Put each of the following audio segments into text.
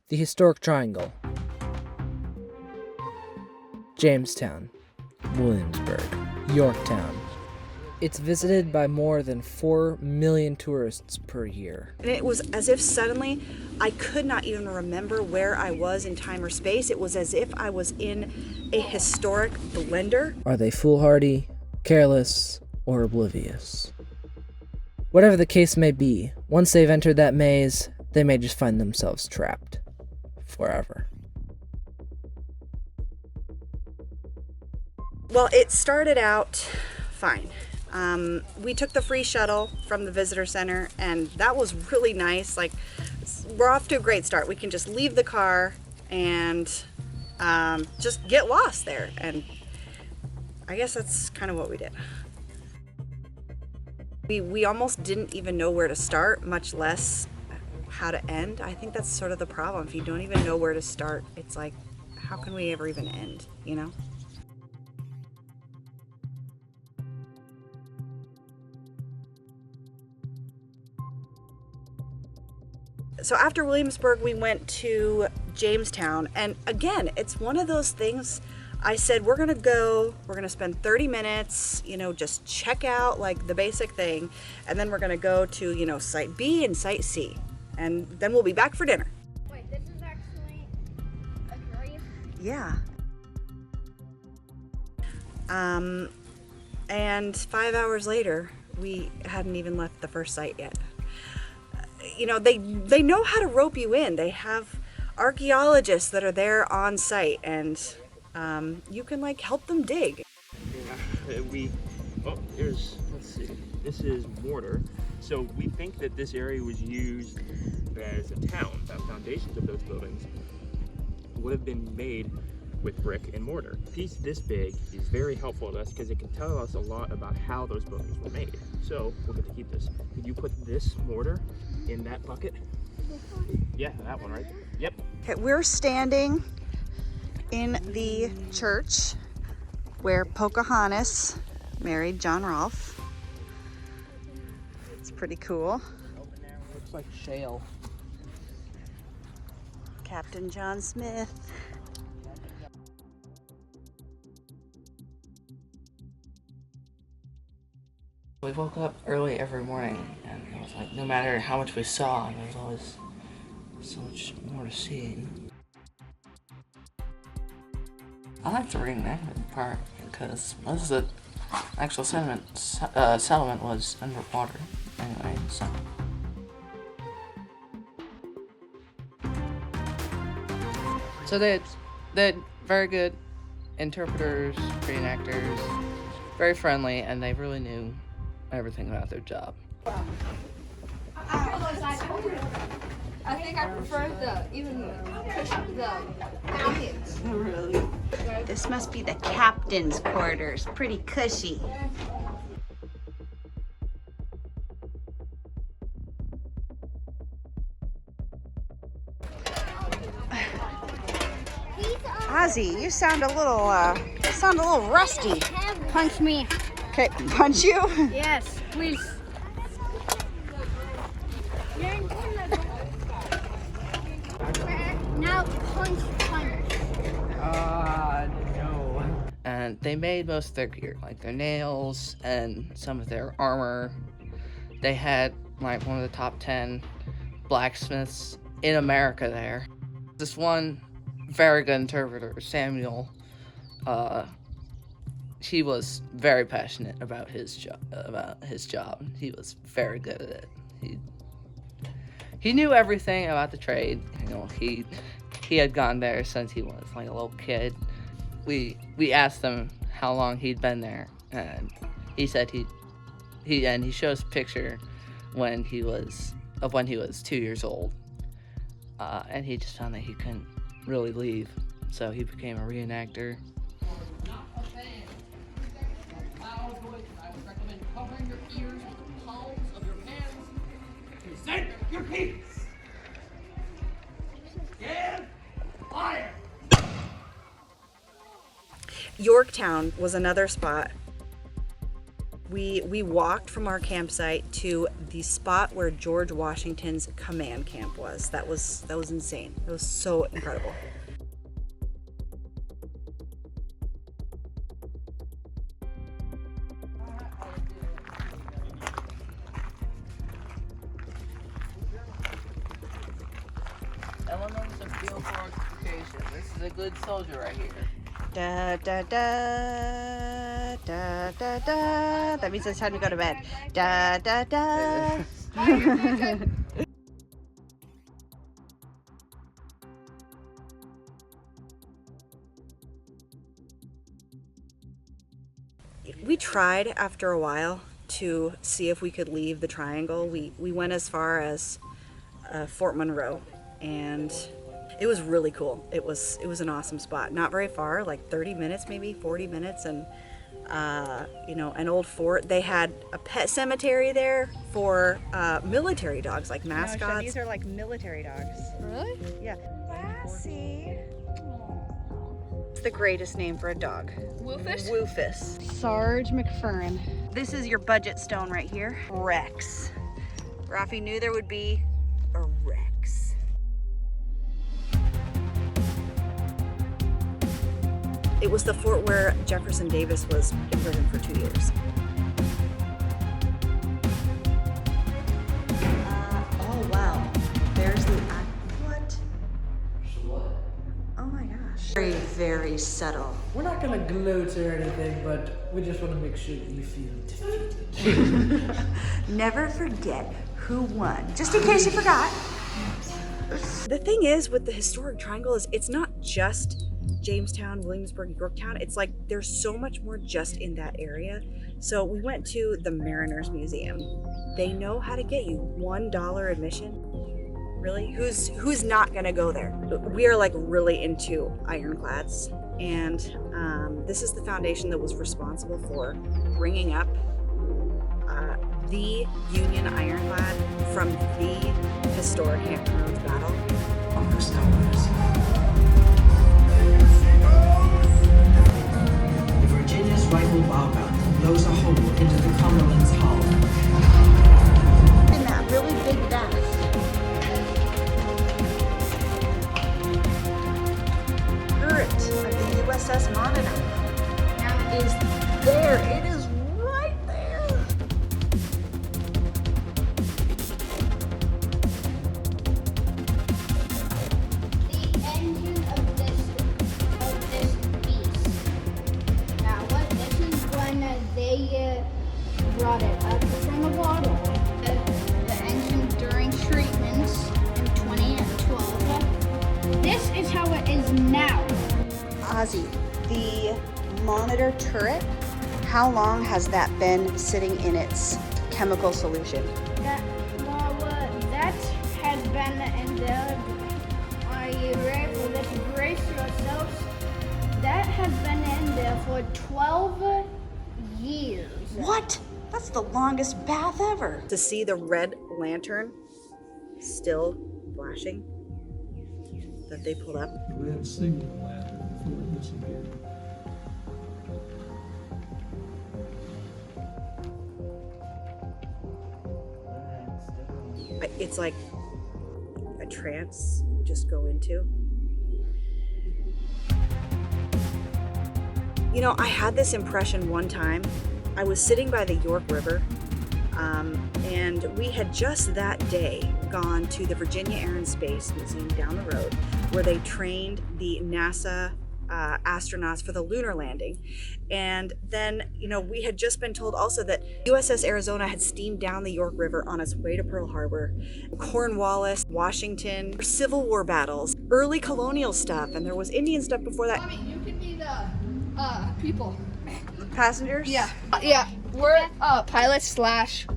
The historic triangle. Jamestown, Williamsburg, Yorktown. It's visited by more than 4 million tourists per year. And it was as if suddenly I could not even remember where I was in time or space. It was as if I was in a historic blender. Are they foolhardy, careless, or oblivious? Whatever the case may be, once they've entered that maze, they may just find themselves trapped. Forever. Well, it started out fine. We took the free shuttle from the visitor center, and that was really nice. Like, we're off to a great start. We can just leave the car and just get lost there. And I guess that's kind of what we did. We almost didn't even know where to start, much less how to end. I think that's sort of the problem. If you don't even know where to start, it's like, how can we ever even end, you know? So after Williamsburg, we went to Jamestown. And again, it's one of those things. I said, we're gonna spend 30 minutes, just check out like the basic thing. And then we're gonna go to, site B and site C. And then we'll be back for dinner. Wait, this is actually a grave? Yeah. And 5 hours later, we hadn't even left the first site yet. They know how to rope you in. They have archaeologists that are there on site, and you can like help them dig. Yeah, let's see, this is mortar. So we think that this area was used as a town. The foundations of those buildings would have been made with brick and mortar. A piece this big is very helpful to us because it can tell us a lot about how those buildings were made. So we'll get to keep this. Could you put this mortar in that bucket? Yeah, that one right there. Yep. Okay, we're standing in the church where Pocahontas married John Rolfe. It's pretty cool. Looks like shale. Captain John Smith. We woke up early every morning, and it was like no matter how much we saw, there was always so much more to see. I like the reenactment part because most of the actual settlement was underwater anyway, so. So they had very good interpreters, reenactors, very friendly, and they really knew everything about their job. I think I prefer the ambulance. Really? This must be the captain's quarters. Pretty cushy. Ozzy, you sound a little rusty. Punch me. Okay, punch you? Yes, please. Now punch. No. And they made most of their gear, like their nails and some of their armor. They had like one of the top 10 blacksmiths in America there. This one very good interpreter, Samuel, he was very passionate about his job. He was very good at it. He knew everything about the trade. He had gone there since he was like a little kid. We asked him how long he'd been there, and he said he showed us a picture when he was 2 years old, and he just found that he couldn't really leave, so he became a reenactor. Present your piece. Stand fire. Yorktown was another spot. We walked from our campsite to the spot where George Washington's command camp was. That was insane. It was so incredible. Elements of field fortification. This is a good soldier right here. Da da da da da da. That means it's time to go to bed. Da da da. We tried after a while to see if we could leave the triangle. We went as far as Fort Monroe, and it was really cool. It was an awesome spot. Not very far, like 30 minutes, maybe 40 minutes, and you know, an old fort. They had a pet cemetery there for military dogs, like mascots. These are like military dogs. Really? Yeah. Lassie. It's the greatest name for a dog. Woofus? Woofus. Sarge McFerrin. This is your budget stone right here. Rex. Rafi knew there would be a Rex. It was the fort where Jefferson Davis was imprisoned for 2 years. Oh wow, there's the what? Oh my gosh. Very, very subtle. We're not gonna gloat or anything, but we just want to make sure that you feel defeated. Never forget who won, just in case you forgot. The thing is with the historic triangle is it's not just Jamestown, Williamsburg, Yorktown. It's like there's so much more just in that area. So we went to the Mariners Museum. They know how to get you $1 admission. Really? Who's not gonna go there? We are like really into ironclads, and this is the foundation that was responsible for bringing up the Union ironclad from the historic Hampton Roads battle. The Virginia's rifle bow blows a hole into the Cumberland's hull. In that really big bath. Turret of the USS Monitor is there. It is right there. The engine of this beast. Now what? This is when they brought it up from the bottle. The engine during treatments in 2012. This is how it is now. Ozzy, the Monitor turret, how long has that been sitting in its chemical solution? That has been in the. Are you ready for this? Brace yourselves. That has been in there for 12 years. What? That's the longest bath ever. To see the red lantern still flashing that they pulled up. Red signal lantern before it disappeared. It's like a trance you just go into. You know, I had this impression one time. I was sitting by the York River, and we had just that day gone to the Virginia Air and Space Museum down the road, where they trained the NASA astronauts for the lunar landing. And then, you know, we had just been told also that USS Arizona had steamed down the York River on its way to Pearl Harbor. Cornwallis, Washington, Civil War battles, early colonial stuff, and there was Indian stuff before that. Mommy, you could be the people. Passengers? Yeah. Yeah. We're pilots / flight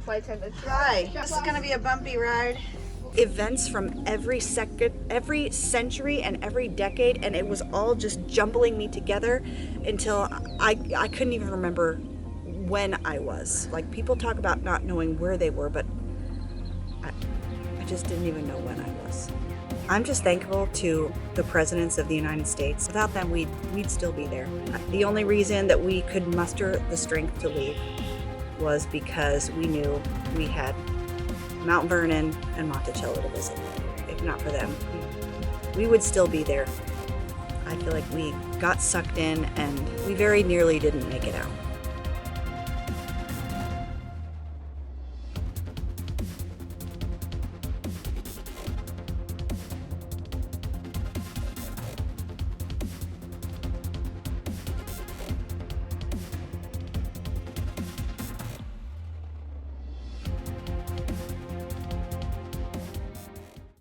attendants. Right. This is gonna be a bumpy ride. Events from every century and every decade, and it was all just jumbling me together until I couldn't even remember when I was. Like, people talk about not knowing where they were, but I just didn't even know when I was. I'm just thankful to the presidents of the United States. Without them, we'd still be there. The only reason that we could muster the strength to leave was because we knew we had Mount Vernon and Monticello to visit. If not for them, we would still be there. I feel like we got sucked in and we very nearly didn't make it out.